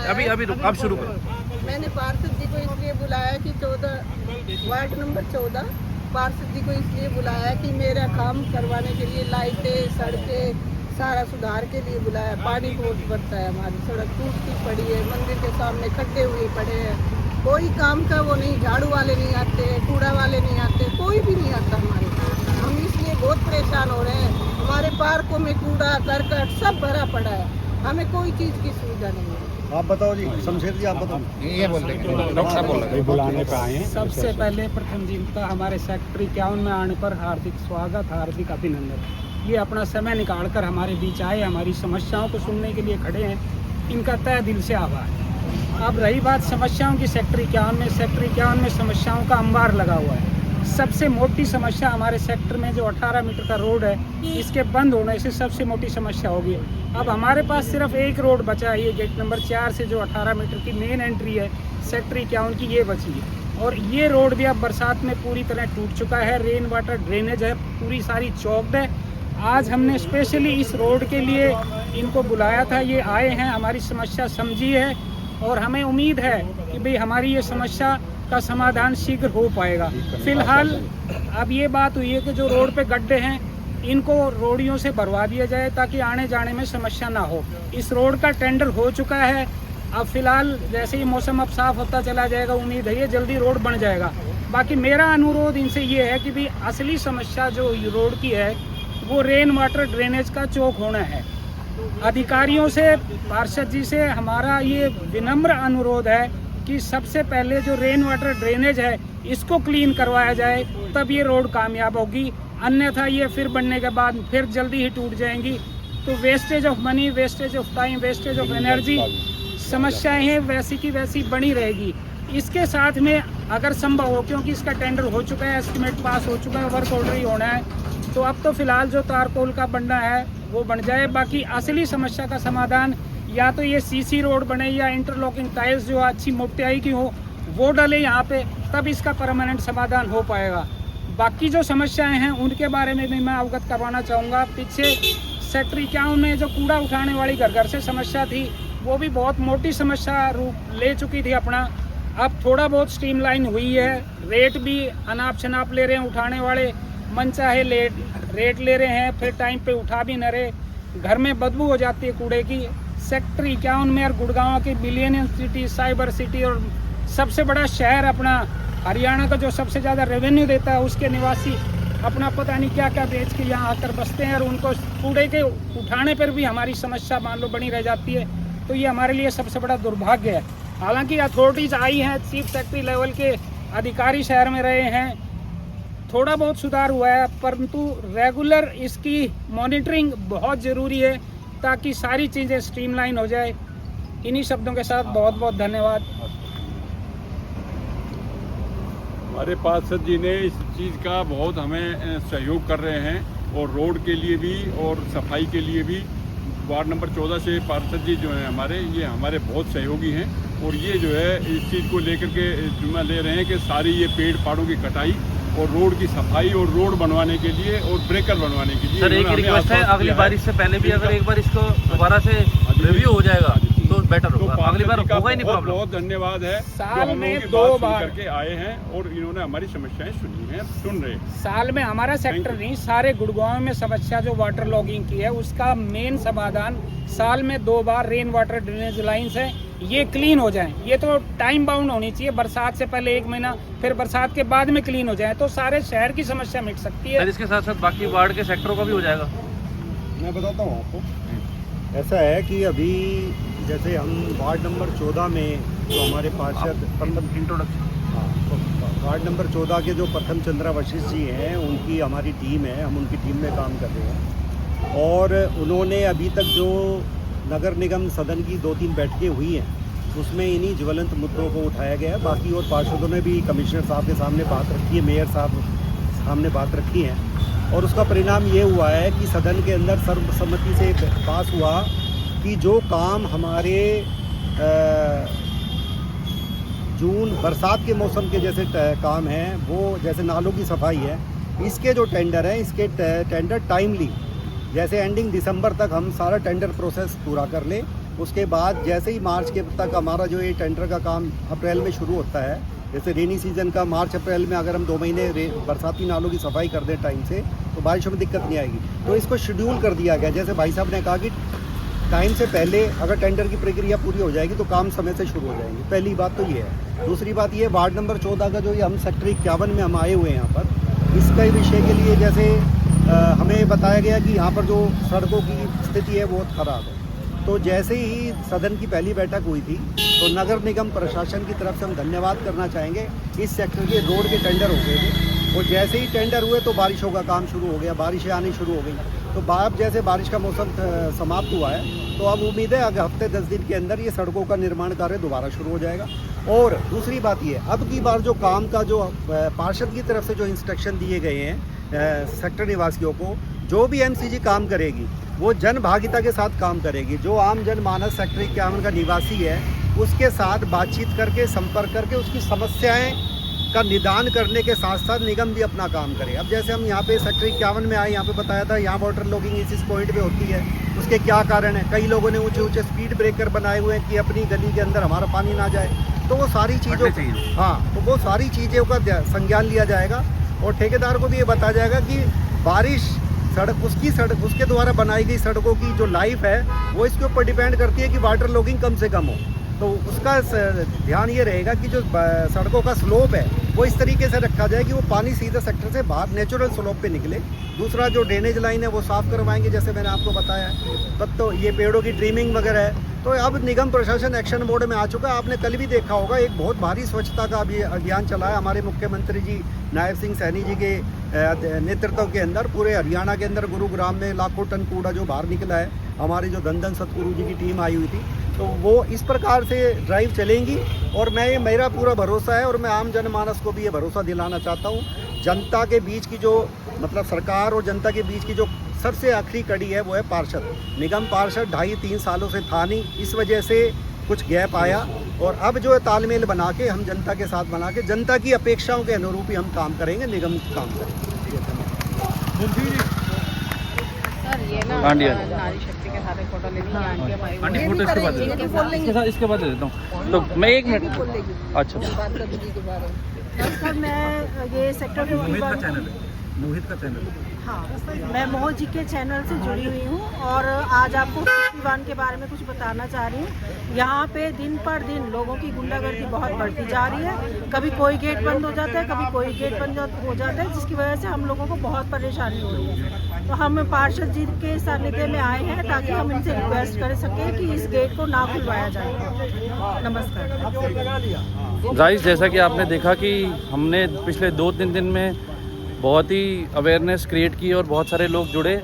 अब शुरू करो। मैंने पार्षद जी को इसलिए बुलाया कि 14 वार्ड नंबर 14 पार्षद जी को इसलिए बुलाया कि मेरा काम करवाने के लिए लाइटें, सड़कें, सारा सुधार के लिए बुलाया। पानी बहुत बढ़ता है, हमारी सड़क टूटती पड़ी है, मंदिर के सामने खड्डे हुए पड़े हैं, कोई काम का वो नहीं, झाड़ू वाले नहीं आते, कूड़ा वाले नहीं आते, कोई भी नहीं आता हमारे पास। हम इसलिए बहुत परेशान हो रहे हैं। हमारे पार्कों में कूड़ा करकट सब भरा पड़ा है, हमें कोई चीज़ की सुविधा नहीं है। आप बताओ जी, शमशेर जी आप बताओ। ये बोल रहे हैं, डॉक्टर साहब बोल रहे हैं। बुलाने पे आए हैं। सबसे पहले प्रथम जी का हमारे सेक्टर 51 में आने पर हार्दिक स्वागत, हार्दिक अभिनंदन। ये अपना समय निकालकर हमारे बीच आए, हमारी समस्याओं को सुनने के लिए खड़े हैं, इनका तहे दिल से आभार। अब रही बात समस्याओं की, सेक्टर 51 में समस्याओं का अंबार लगा हुआ है। सबसे मोटी समस्या हमारे सेक्टर में जो 18 मीटर का रोड है, इसके बंद होने से सबसे मोटी समस्या होगी। अब हमारे पास सिर्फ एक रोड बचा है, ये गेट नंबर 4 से जो 18 मीटर की मेन एंट्री है सेक्टर 51 की, ये बची है। और ये रोड भी अब बरसात में पूरी तरह टूट चुका है, रेन वाटर ड्रेनेज है, पूरी सारी चौकड है। आज हमने स्पेशली इस रोड के लिए इनको बुलाया था, ये आए हैं, हमारी समस्या समझी है और हमें उम्मीद है कि भाई हमारी ये समस्या का समाधान शीघ्र हो पाएगा। फिलहाल अब ये बात हुई है कि जो रोड पे गड्ढे हैं इनको रोडियों से भरवा दिया जाए ताकि आने जाने में समस्या ना हो। इस रोड का टेंडर हो चुका है, अब फिलहाल जैसे ही मौसम अब साफ होता चला जाएगा, उम्मीद है ये जल्दी रोड बन जाएगा। बाकी मेरा अनुरोध इनसे ये है कि भाई असली समस्या जो रोड की है वो रेन वाटर ड्रेनेज का चौक होना है। अधिकारियों से, पार्षद जी से हमारा ये विनम्र अनुरोध है कि सबसे पहले जो रेन वाटर ड्रेनेज है इसको क्लीन करवाया जाए, तब ये रोड कामयाब होगी। अन्यथा ये फिर बनने के बाद फिर जल्दी ही टूट जाएंगी, तो wastage of money, wastage of time, wastage of energy, समस्याएं हैं वैसी की वैसी बनी रहेगी। इसके साथ में अगर संभव हो, क्योंकि इसका टेंडर हो चुका है, एस्टिमेट पास हो चुका है, वर्क ऑर्डर ही होना है, तो अब तो फिलहाल जो तारकोल का बनना है वो बन जाए। बाकी असली समस्या का समाधान या तो ये सीसी रोड बने या इंटरलॉकिंग टाइल्स जो अच्छी मोटाई की हो वो डले यहाँ पे, तब इसका परमानेंट समाधान हो पाएगा। बाकी जो समस्याएं हैं उनके बारे में भी मैं अवगत करवाना चाहूँगा। पीछे सेक्टर 51 में जो कूड़ा उठाने वाली घर घर से समस्या थी, वो भी बहुत मोटी समस्या रूप ले चुकी थी अपना। अब थोड़ा बहुत स्ट्रीमलाइन हुई है, रेट भी अनाप शनाप ले रहे हैं उठाने वाले, मन चाहे रेट ले रहे हैं, फिर टाइम पे उठा भी न रहे, घर में बदबू हो जाती है कूड़े की। सेक्टर 51 में और गुड़गांव की बिलियनियन सिटी, साइबर सिटी और सबसे बड़ा शहर अपना हरियाणा का जो सबसे ज़्यादा रेवेन्यू देता है, उसके निवासी अपना पता नहीं क्या क्या बेच के यहाँ आकर बसते हैं और उनको कूड़े के उठाने पर भी हमारी समस्या मान लो बनी रह जाती है। तो ये हमारे लिए सबसे बड़ा दुर्भाग्य है। हालांकि अथॉरिटीज़ आई हैं, चीफ सेक्रेटरी लेवल के अधिकारी शहर में रहे हैं, थोड़ा बहुत सुधार हुआ है, परंतु रेगुलर इसकी मॉनिटरिंग बहुत ज़रूरी है ताकि सारी चीज़ें स्ट्रीमलाइन हो जाए। इन्हीं शब्दों के साथ बहुत बहुत धन्यवाद। हमारे पार्षद जी ने इस चीज़ का बहुत हमें सहयोग कर रहे हैं और रोड के लिए भी और सफाई के लिए भी। वार्ड नंबर 14 से पार्षद जी जो हैं हमारे, ये हमारे बहुत सहयोगी हैं और ये जो है इस चीज़ को लेकर के जिम्मा ले रहे हैं कि सारी ये पेड़ पहाड़ों की कटाई और रोड की सफाई और रोड बनवाने के लिए और ब्रेकर बनवाने के लिए। सर एक रिक्वेस्ट है, अगली बारिश से पहले भी अगर एक बार इसको दोबारा से रिव्यू हो जाएगा तो बेटर होगा, अगली बार होगा ही नहीं प्रॉब्लम। बहुत धन्यवाद है, साल में 2 बार करके आए हैं और इन्होंने हमारी समस्याएं सुनी हैं, सुन रहे। साल में हमारा सेक्टर नहीं, सारे गुड़गांव में समस्या जो वाटर लॉगिंग की है उसका मेन समाधान साल में 2 बार रेन वाटर ड्रेनेज लाइन्स है, ये क्लीन हो जाएं। ये तो टाइम बाउंड होनी चाहिए, बरसात से पहले 1 महीना, फिर बरसात के बाद में क्लीन हो जाए तो सारे शहर की समस्या मिट सकती है। इसके साथ साथ बाकी वार्ड के सेक्टरों का भी हो जाएगा। मैं बताता हूँ आपको, ऐसा है कि अभी जैसे हम वार्ड नंबर 14 में जो हमारे पार्षद वार्ड नंबर 14 के जो प्रथम चंद्रा वशिष्ठ जी हैं, उनकी हमारी टीम है, हम उनकी टीम में काम कर रहे हैं और उन्होंने अभी तक जो नगर निगम सदन की 2-3 बैठकें हुई हैं उसमें इन्हीं ज्वलंत मुद्दों को उठाया गया है। बाकी और पार्षदों ने भी कमिश्नर साहब के सामने बात रखी है, मेयर साहब सामने बात रखी है और उसका परिणाम ये हुआ है कि सदन के अंदर सर्वसम्मति से पास हुआ कि जो काम हमारे जून बरसात के मौसम के जैसे काम हैं, वो जैसे नालों की सफाई है, इसके जो टेंडर हैं, इसके टेंडर टाइमली जैसे एंडिंग दिसंबर तक हम सारा टेंडर प्रोसेस पूरा कर लें उसके बाद जैसे ही मार्च के तक हमारा जो ये टेंडर का काम अप्रैल में शुरू होता है, जैसे रेनी सीजन का मार्च अप्रैल में अगर हम 2 महीने बरसाती नालों की सफाई कर दें टाइम से, तो बारिशों में दिक्कत नहीं आएगी। तो इसको शेड्यूल कर दिया गया, जैसे भाई साहब ने कहा कि टाइम से पहले अगर टेंडर की प्रक्रिया पूरी हो जाएगी तो काम समय से शुरू हो जाएंगे। पहली बात तो ये है। दूसरी बात ये, वार्ड नंबर 14 का जो ये हम सेक्टर 51 में हम आए हुए हैं यहाँ पर, इसका विषय के लिए जैसे हमें बताया गया कि यहाँ पर जो सड़कों की स्थिति है बहुत ख़राब है। तो जैसे ही सदन की पहली बैठक हुई थी तो नगर निगम प्रशासन की तरफ से हम धन्यवाद करना चाहेंगे। इस सेक्टर के रोड के टेंडर हो गए थे और जैसे ही टेंडर हुए तो बारिशों का काम शुरू हो गया, बारिशें आनी शुरू हो गई। तो अब जैसे बारिश का मौसम समाप्त हुआ है तो अब उम्मीद है अगर हफ्ते 10 दिन के अंदर ये सड़कों का निर्माण कार्य दोबारा शुरू हो जाएगा। और दूसरी बात ये, अब की बार जो काम का जो पार्षद की तरफ से जो इंस्ट्रक्शन दिए गए हैं सेक्टर निवासियों को, जो भी एमसीजी काम करेगी वो जन भागीदारी के साथ काम करेगी। जो आम जनमानस सेक्टर 51 का निवासी है उसके साथ बातचीत करके, संपर्क करके उसकी समस्याएं का निदान करने के साथ साथ निगम भी अपना काम करे। अब जैसे हम यहाँ पे सेक्टर 51 में आए, यहाँ पे बताया था यहाँ वाटर लॉगिंग इस पॉइंट पे होती है, उसके क्या कारण है। कई लोगों ने ऊंचे ऊंचे स्पीड ब्रेकर बनाए हुए हैं कि अपनी गली के अंदर हमारा पानी ना जाए। तो वो सारी चीज़ों तो वो सारी चीज़ों का संज्ञान लिया जाएगा और ठेकेदार को भी ये बताया जाएगा कि बारिश सड़क उसके द्वारा बनाई गई सड़कों की जो लाइफ है वो इसके ऊपर डिपेंड करती है कि वाटर लॉगिंग कम से कम हो। तो उसका ध्यान ये रहेगा कि जो सड़कों का स्लोप है वो इस तरीके से रखा जाए कि वो पानी सीधे सेक्टर से बाहर नेचुरल स्लोप पे निकले। दूसरा जो ड्रेनेज लाइन है वो साफ़ करवाएंगे, जैसे मैंने आपको बताया है। तब तो ये पेड़ों की ट्रिमिंग वगैरह है। तो अब निगम प्रशासन एक्शन मोड में आ चुका है। आपने कल भी देखा होगा एक बहुत भारी स्वच्छता का अभियान चला है हमारे मुख्यमंत्री जी नायब सिंह सैनी जी के नेतृत्व के अंदर। पूरे हरियाणा के अंदर गुरुग्राम में लाखों टन कूड़ा जो बाहर निकला है, हमारी जो धन सतगुरु जी की टीम आई हुई थी, तो वो इस प्रकार से ड्राइव चलेंगी। और मेरा पूरा भरोसा है और मैं आम जनमानस को भी ये भरोसा दिलाना चाहता हूँ, जनता के बीच की जो मतलब सरकार और जनता के बीच की जो सबसे आखिरी कड़ी है वो है पार्षद। निगम पार्षद 2.5-3 सालों से था नहीं, इस वजह से कुछ गैप आया और अब जो है तालमेल बना के हम जनता के साथ बना के जनता की अपेक्षाओं के अनुरूप ही हम काम करेंगे, निगम काम करेंगे। सर ये ना नारी शक्ति के साथ फोटो लेनी है, आंटी हमारी फोटो इसके बाद दे देता हूँ। तो मैं 1 मिनट अच्छा बात कर दीजिए के बारे में। सर मैं ये सेक्टर मोहित का चैनल है। हाँ, मैं मोहित जी के चैनल से जुड़ी हुई हूँ और आज आपको 51 के बारे में कुछ बताना चाह रही हूँ। यहाँ पे दिन पर दिन लोगों की गुंडागर्दी बहुत बढ़ती जा रही है। कभी कोई गेट बंद हो जाता है, कभी कोई गेट बंद हो जाता है, जिसकी वजह से हम लोगों को बहुत परेशानी हो रही है। तो हम पार्षद जी के सानिध्य में आए हैं ताकि हम इनसे रिक्वेस्ट कर सकें कि इस गेट को ना खुलवाया जाए। नमस्कार। गाइस, जैसा कि आपने देखा कि हमने पिछले 2-3 दिन में बहुत ही अवेयरनेस क्रिएट की और बहुत सारे लोग जुड़े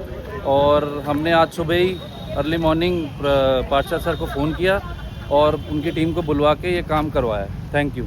और हमने आज सुबह ही अर्ली मॉर्निंग पार्षद सर को फ़ोन किया और उनकी टीम को बुलवा के ये काम करवाया। Thank you.